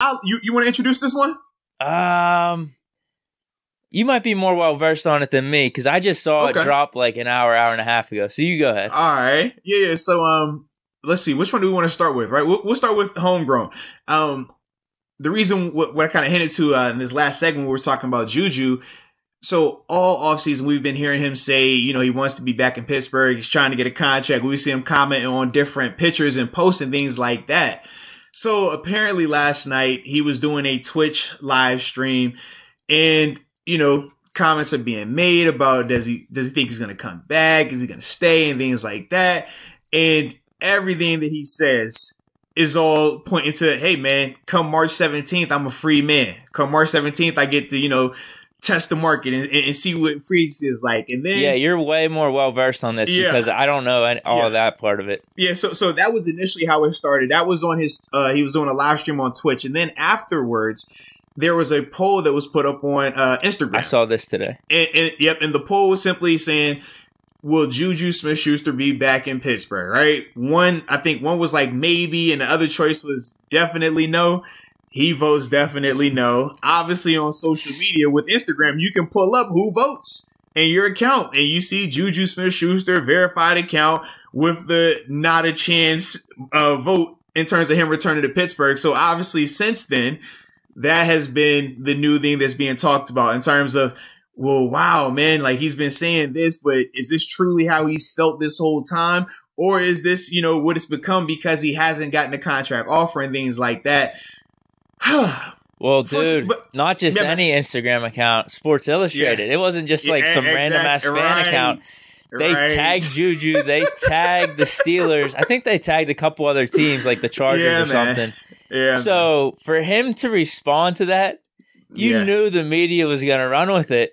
You want to introduce this one? You might be more well versed on it than me because I just saw it drop like an hour and a half ago. So you go ahead. All right. Yeah. So let's see. Which one do we want to start with? Right. We'll start with homegrown. The reason what I kind of hinted to in this last segment, we were talking about JuJu. So all offseason, we've been hearing him say, you know, he wants to be back in Pittsburgh. He's trying to get a contract. We see him commenting on different pictures and posting things like that. So apparently last night he was doing a Twitch live stream, and you know, comments are being made about does he think he's going to come back? Is he going to stay? And things like that. And everything that he says is all pointing to, hey, man, come March 17th, I'm a free man. Come March 17th, I get to, you know, test the market and see what free agency is like. And then, yeah, you're way more well-versed on this because I don't know all of that part of it. Yeah, so that was initially how it started. That was on his he was doing a live stream on Twitch. And then afterwards, there was a poll that was put up on Instagram. I saw this today. And the poll was simply saying, will JuJu Smith-Schuster be back in Pittsburgh, right? I think one was like maybe, and the other choice was definitely no. He votes definitely no. Obviously on social media with Instagram, you can pull up who votes in your account, and you see JuJu Smith-Schuster verified account with the not a chance vote in terms of him returning to Pittsburgh. So obviously since then, that has been the new thing that's being talked about in terms of, well, wow, man, like he's been saying this, but is this truly how he's felt this whole time? Or is this, you know, what it's become because he hasn't gotten a contract offer and things like that? Well, dude, not just any Instagram account, Sports Illustrated. It wasn't just like some random ass fan account. They tagged JuJu. They tagged the Steelers. I think they tagged a couple other teams like the Chargers or something. Yeah. So for him to respond to that, you knew the media was going to run with it.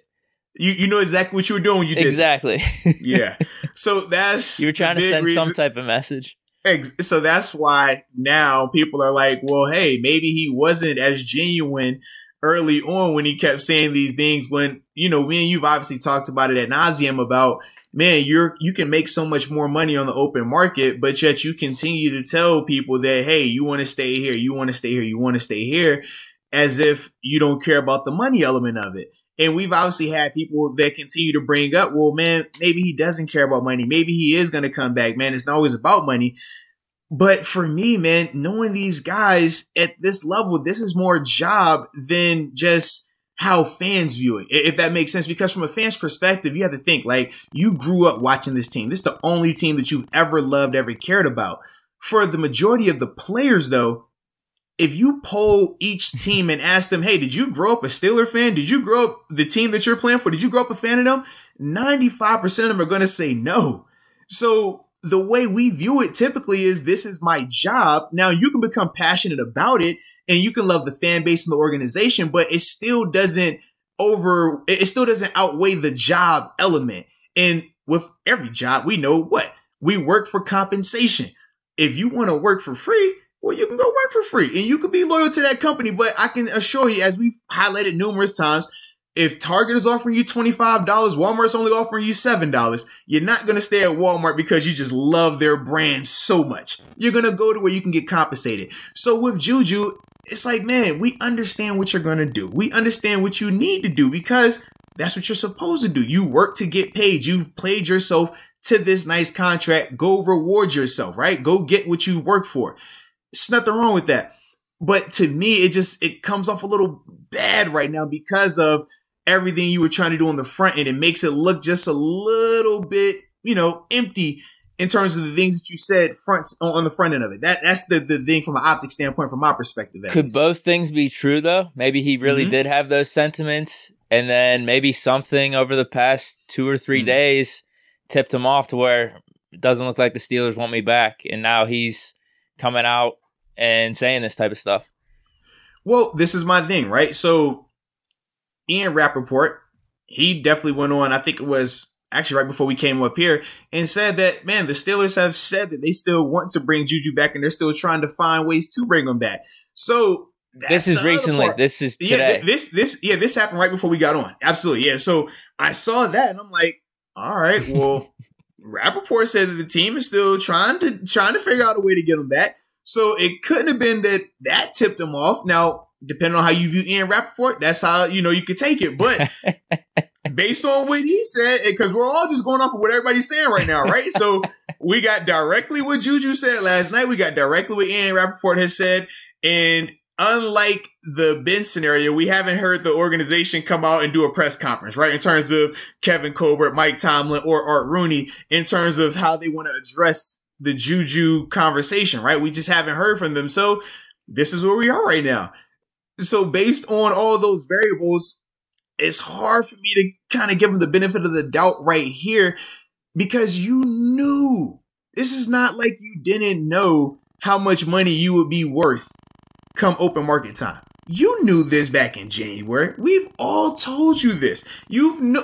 You know exactly what you were doing when you did exactly. Yeah. So that's you were trying to send some type of message. So that's why now people are like, well, hey, maybe he wasn't as genuine early on when he kept saying these things when, you know, me and you've obviously talked about it ad nauseum about, man, you can make so much more money on the open market, but yet you continue to tell people that, hey, you want to stay here, you want to stay here, you want to stay here, as if you don't care about the money element of it. And we've obviously had people that continue to bring up, well, man, maybe he doesn't care about money. Maybe he is going to come back, man. It's not always about money. But for me, man, knowing these guys at this level, this is more job than just how fans view it, if that makes sense. Because from a fan's perspective, you have to think, like, you grew up watching this team. This is the only team that you've ever loved, ever cared about. For the majority of the players, though, if you poll each team and ask them, hey, did you grow up a Steeler fan? Did you grow up the team that you're playing for? Did you grow up a fan of them? 95% of them are going to say no. So the way we view it typically is this is my job. Now you can become passionate about it and you can love the fan base and the organization, but it still doesn't outweigh the job element. And with every job, we know what? We work for compensation. If you want to work for free, well, you can go work for free and you can be loyal to that company. But I can assure you, as we've highlighted numerous times, if Target is offering you $25, Walmart's only offering you $7, you're not going to stay at Walmart because you just love their brand so much. You're going to go to where you can get compensated. So with JuJu, it's like, man, we understand what you're going to do. We understand what you need to do because that's what you're supposed to do. You work to get paid. You've played yourself to this nice contract. Go reward yourself, right? Go get what you worked for. There's nothing wrong with that. But to me, it comes off a little bad right now because of everything you were trying to do on the front end. It makes it look just a little bit, empty in terms of the things that you said on the front end of it. That's the thing from an optic standpoint, from my perspective. Could both things be true, though? Maybe he really did have those sentiments, and then maybe something over the past 2 or 3 days tipped him off to where it doesn't look like the Steelers want me back, and now he's coming out and saying this type of stuff. Well, this is my thing, right? So Ian Rappaport, he definitely went on, I think it was actually right before we came up here, and said that, man, the Steelers have said that they still want to bring JuJu back and they're still trying to find ways to bring him back. So this is recently. This is today. Yeah, this happened right before we got on. Absolutely. Yeah. So I saw that and I'm like, all right, well, Rappaport said that the team is still trying to figure out a way to get him back. So it couldn't have been that tipped him off. Now, depending on how you view Ian Rappaport, that's how, you could take it. But based on what he said, because we're all just going off of what everybody's saying right now, right? So we got directly what JuJu said last night. We got directly what Ian Rappaport has said. And unlike the Ben scenario, we haven't heard the organization come out and do a press conference, right? In terms of Kevin Colbert, Mike Tomlin, or Art Rooney, in terms of how they want to address the JuJu conversation, right? We just haven't heard from them. So this is where we are right now. So based on all those variables, it's hard for me to kind of give them the benefit of the doubt right here, because you knew. This is not like you didn't know how much money you would be worth come open market time. You knew this back in January. We've all told you this. And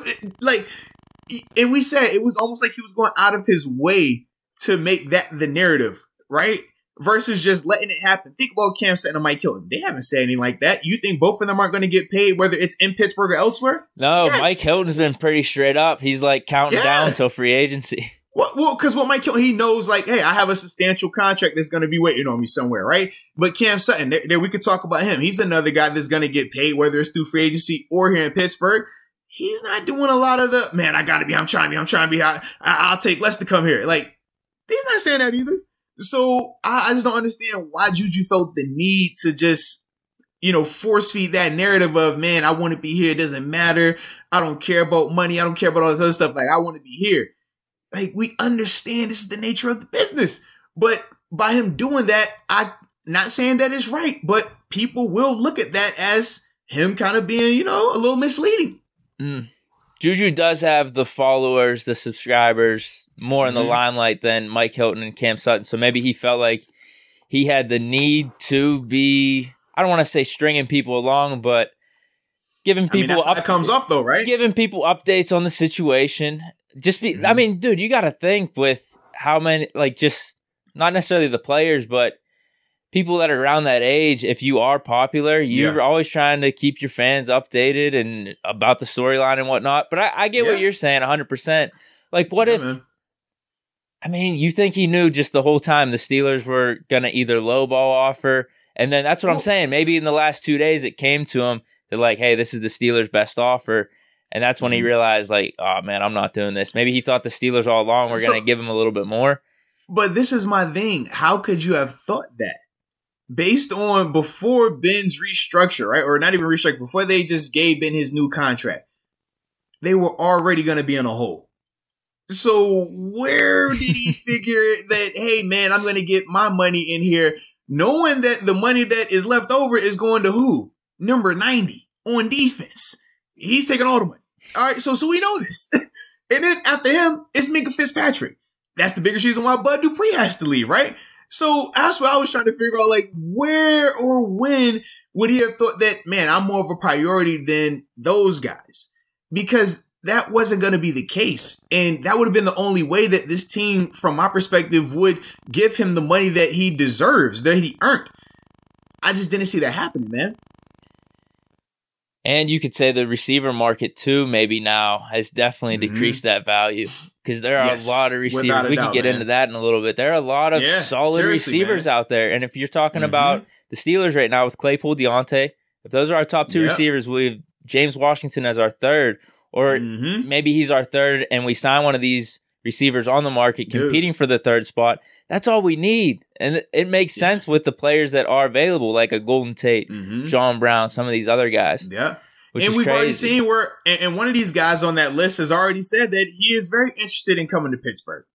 we said it was almost like he was going out of his way to make that the narrative, right? Versus just letting it happen. Think about Cam Sutton and Mike Hilton. They haven't said anything like that. You think both of them aren't going to get paid, whether it's in Pittsburgh or elsewhere? No, yes. Mike Hilton's been pretty straight up. He's like counting down till free agency. Well, because what Mike Hilton, he knows, like, hey, I have a substantial contract that's going to be waiting on me somewhere, right? But Cam Sutton, there we could talk about him. He's another guy that's going to get paid, whether it's through free agency or here in Pittsburgh. He's not doing a lot of the, man, I'm trying to be, I'll take less to come here. Like, he's not saying that either. So I just don't understand why JuJu felt the need to just, force feed that narrative of, man, I want to be here. It doesn't matter. I don't care about money. I don't care about all this other stuff. Like, I want to be here. Like, we understand this is the nature of the business. But by him doing that, I'm not saying that it's right, but people will look at that as him kind of being, a little misleading. JuJu does have the followers, the subscribers, more in the limelight than Mike Hilton and Cam Sutton. So maybe he felt like he had the need to be, I don't want to say stringing people along, but giving people that's how it comes off though, right? Giving people updates on the situation. I mean, dude, you got to think with how many, like, just not necessarily the players, but people that are around that age, if you are popular, you're always trying to keep your fans updated and about the storyline and whatnot. But I get what you're saying 100%. Like, what if, man. I mean, you think he knew just the whole time the Steelers were going to either lowball offer, and then that's what I'm saying. Maybe in the last 2 days it came to him. They're like, hey, this is the Steelers' best offer. And that's when he realized, like, oh, man, I'm not doing this. Maybe he thought the Steelers all along were going to give him a little bit more. But this is my thing. How could you have thought that? Based on before Ben's restructure, right? Or not even restructure, before they just gave Ben his new contract, they were already going to be in a hole. So where did he figure that, hey, man, I'm going to get my money in here, knowing that the money that is left over is going to who? Number 90 on defense. He's taking all the money. All right, so we know this. And then after him, it's Minka Fitzpatrick. That's the biggest reason why Bud Dupree has to leave, right? So that's what I was trying to figure out, like, where or when would he have thought that, man, I'm more of a priority than those guys? Because that wasn't going to be the case. And that would have been the only way that this team, from my perspective, would give him the money that he deserves, that he earned. I just didn't see that happening, man. And you could say the receiver market, too, maybe now has definitely decreased that value. Because there are a lot of receivers. We can get into that in a little bit. There are a lot of solid receivers out there. And if you're talking about the Steelers right now with Claypool, Deontay, if those are our top two receivers, we have James Washington as our third. Or maybe he's our third and we sign one of these receivers on the market competing for the third spot. That's all we need. And it makes sense with the players that are available, like a Golden Tate, John Brown, some of these other guys. Yeah. And we've already seen where, and one of these guys on that list has already said that he is very interested in coming to Pittsburgh.